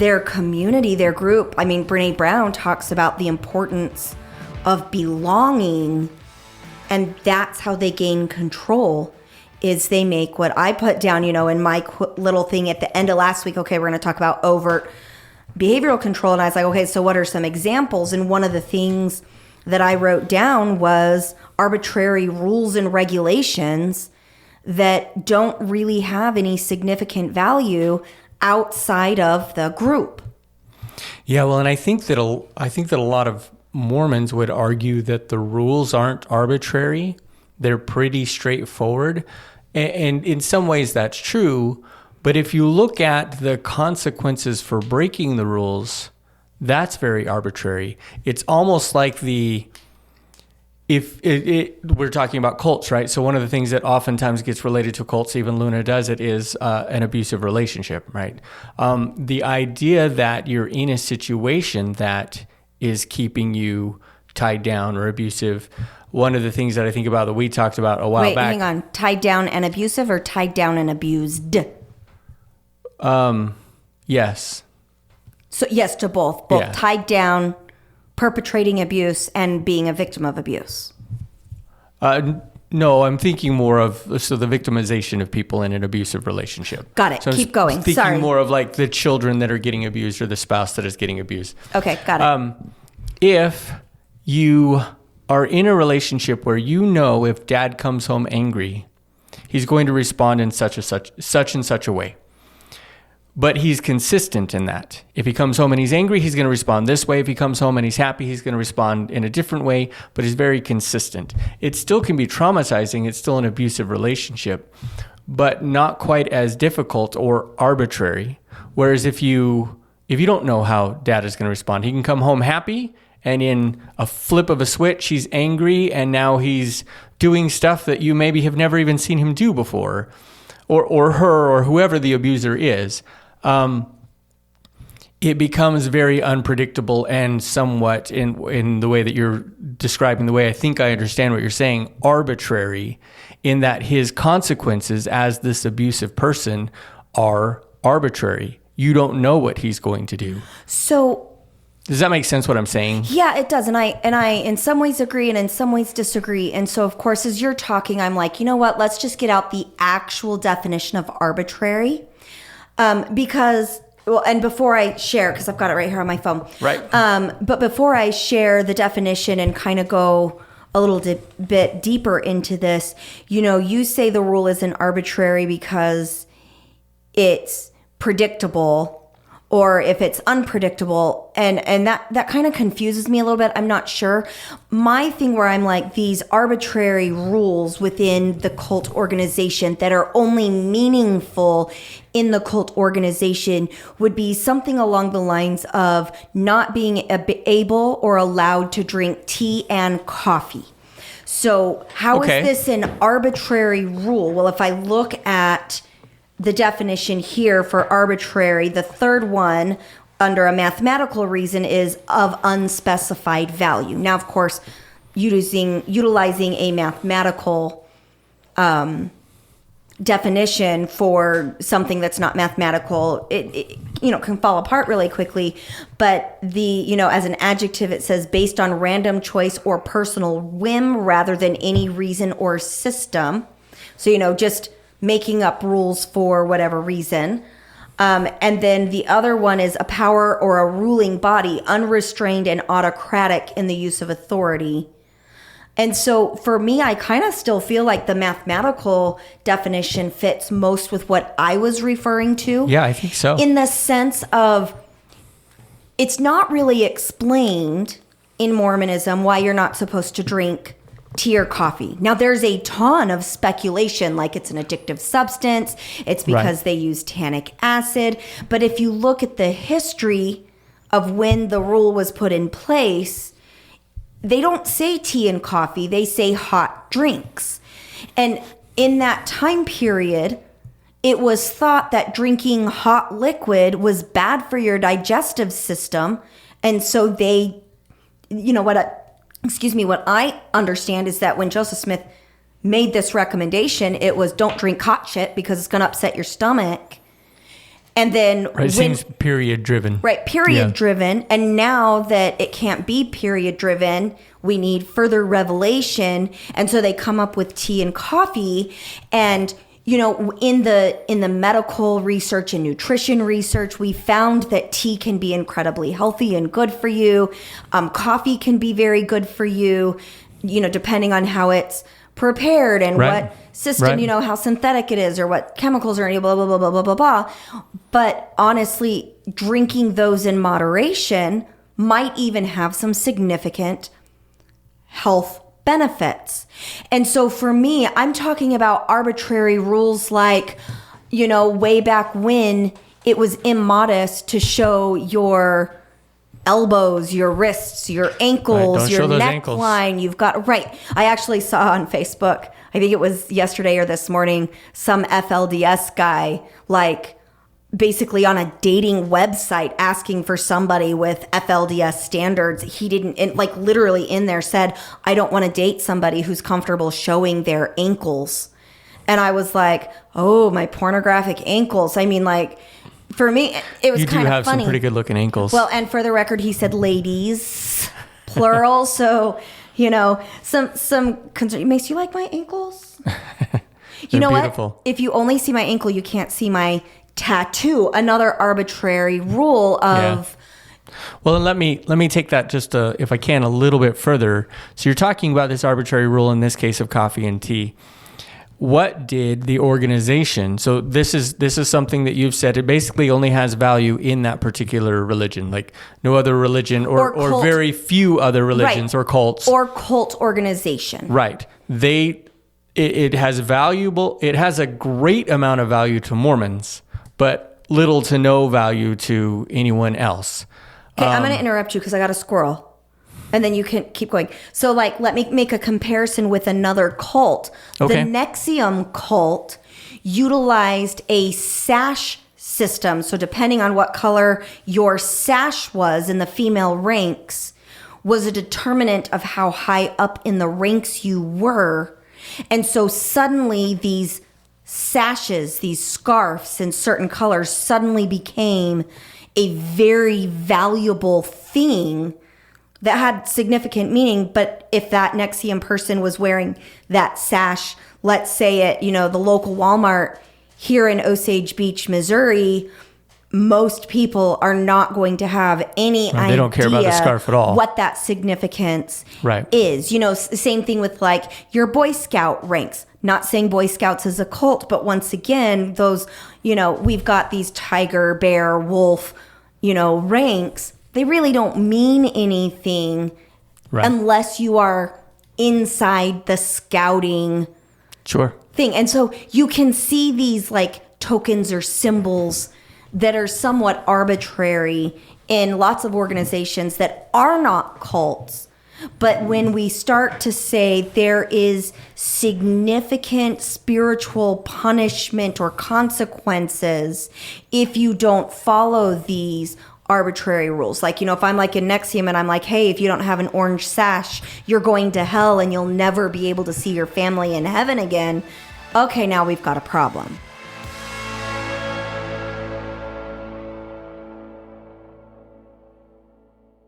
their community, their group. I mean, Brene Brown talks about the importance of belonging, and that's how they gain control, is they make what I put down, in my little thing at the end of last week. Okay, we're going to talk about overt behavioral control. And I was like, okay, so what are some examples? And one of the things that I wrote down was arbitrary rules and regulations that don't really have any significant value outside of the group. Yeah, well, and I think that a lot of Mormons would argue that the rules aren't arbitrary. They're pretty straightforward. And in some ways that's true. But if you look at the consequences for breaking the rules, that's very arbitrary. It's almost like we're talking about cults, right? So one of the things that oftentimes gets related to cults, even Luna does it, is an abusive relationship, right? The idea that you're in a situation that is keeping you tied down or abusive. One of the things that I think about that we talked about a while back. Wait, hang on. Tied down and abusive, or tied down and abused? Yes. So yes to both. Both Yeah. tied down, perpetrating abuse, and being a victim of abuse. No, I'm thinking more of the victimization of people in an abusive relationship. Got it. So Keep going. Thinking Sorry. more of like the children that are getting abused or the spouse that is getting abused. Okay, got it. If you are in a relationship where if dad comes home angry, he's going to respond in such and such a way. But he's consistent in that. If he comes home and he's angry, he's going to respond this way. If he comes home and he's happy, he's going to respond in a different way, but he's very consistent. It still can be traumatizing. It's still an abusive relationship, but not quite as difficult or arbitrary. Whereas if you don't know how dad is going to respond, he can come home happy, and in a flip of a switch, he's angry, and now he's doing stuff that you maybe have never even seen him do before, or her, or whoever the abuser is. It becomes very unpredictable and somewhat, in the way that you're describing, the way I think I understand what you're saying, arbitrary, in that his consequences as this abusive person are arbitrary. You don't know what he's going to do. So does that make sense what I'm saying? yeah, it does. And I in some ways agree and in some ways disagree. And so of course, as you're talking, I'm like, you know what, let's just get out the actual definition of arbitrary. And before I share, because I've got it right here on my phone. Right. But before I share the definition and kind of go a little bit deeper into this, you say the rule isn't arbitrary because it's predictable, or if it's unpredictable, and that kind of confuses me a little bit. I'm not sure. My thing where I'm like, these arbitrary rules within the cult organization that are only meaningful in the cult organization would be something along the lines of not being able or allowed to drink tea and coffee. So how is this an arbitrary rule? Well, if I look at the definition here for arbitrary, the third one under a mathematical reason is of unspecified value. Now, of course, utilizing a mathematical definition for something that's not mathematical, it can fall apart really quickly. But as an adjective, it says based on random choice or personal whim rather than any reason or system. So, just making up rules for whatever reason. And then the other one is a power or a ruling body, unrestrained and autocratic in the use of authority. And so for me, I kind of still feel like the mathematical definition fits most with what I was referring to. Yeah, I think so. In the sense of, it's not really explained in Mormonism why you're not supposed to drink tea or coffee. Now, there's a ton of speculation, like it's an addictive substance. It's because they use tannic acid. But if you look at the history of when the rule was put in place, they don't say tea and coffee. They say hot drinks. And in that time period, it was thought that drinking hot liquid was bad for your digestive system. And so they, what I understand is that when Joseph Smith made this recommendation, it was don't drink hot shit because it's going to upset your stomach. And then Right, it seems period driven. Right, period driven. And now that it can't be period driven, we need further revelation. And so they come up with tea and coffee. And, you know, in the medical research and nutrition research, we found that tea can be incredibly healthy and good for you. Coffee can be very good for you, you know, depending on how it's prepared and what system, you know, how synthetic it is or what chemicals are in it, blah, blah, blah, blah, blah, blah, blah. But honestly, drinking those in moderation might even have some significant health benefits. And so for me, I'm talking about arbitrary rules like, you know, way back when it was immodest to show your elbows, your wrists, your ankles, your neckline. You've got, I actually saw on Facebook, I think it was yesterday or this morning, some FLDS guy, like basically on a dating website asking for somebody with FLDS standards. He didn't, like literally in there said, I don't want to date somebody who's comfortable showing their ankles. And I was like, oh, my pornographic ankles. I mean, like, for me, it was kind of funny. You do have some pretty good looking ankles. Well, and for the record, he said ladies, plural. So, you know, some concern. Mace, you like my ankles? You know beautiful. What? If you only see my ankle, you can't see my tattoo. Another arbitrary rule of. Yeah. Well, and let me take that just if I can a little bit further. So you're talking about this arbitrary rule in this case of coffee and tea. What did the organization? So this is something that you've said. It basically only has value in that particular religion, like no other religion or very few other religions or cults or cult organization. Right. It has a great amount of value to Mormons, but little to no value to anyone else. Okay, I'm going to interrupt you because I got a squirrel. And then you can keep going. So, like, let me make a comparison with another cult. Okay. The Nexium cult utilized a sash system. So, depending on what color your sash was in the female ranks, was a determinant of how high up in the ranks you were. And so, suddenly, these sashes, these scarves in certain colors, suddenly became a very valuable thing that had significant meaning. But if that Nexium person was wearing that sash, let's say at, you know, the local Walmart here in Osage Beach, Missouri, most people are not going to have any idea. They don't care about the scarf at all. What that significance is. You know, same thing with like your Boy Scout ranks. Not saying Boy Scouts is a cult, but once again, those, you know, we've got these tiger, bear, wolf, you know, ranks. They really don't mean anything unless you are inside the scouting thing. And so you can see these like tokens or symbols that are somewhat arbitrary in lots of organizations that are not cults. But when we start to say there is significant spiritual punishment or consequences if you don't follow these arbitrary rules. Like, you know, if I'm like in Nexium and I'm like, hey, if you don't have an orange sash, you're going to hell and you'll never be able to see your family in heaven again. Okay, now we've got a problem.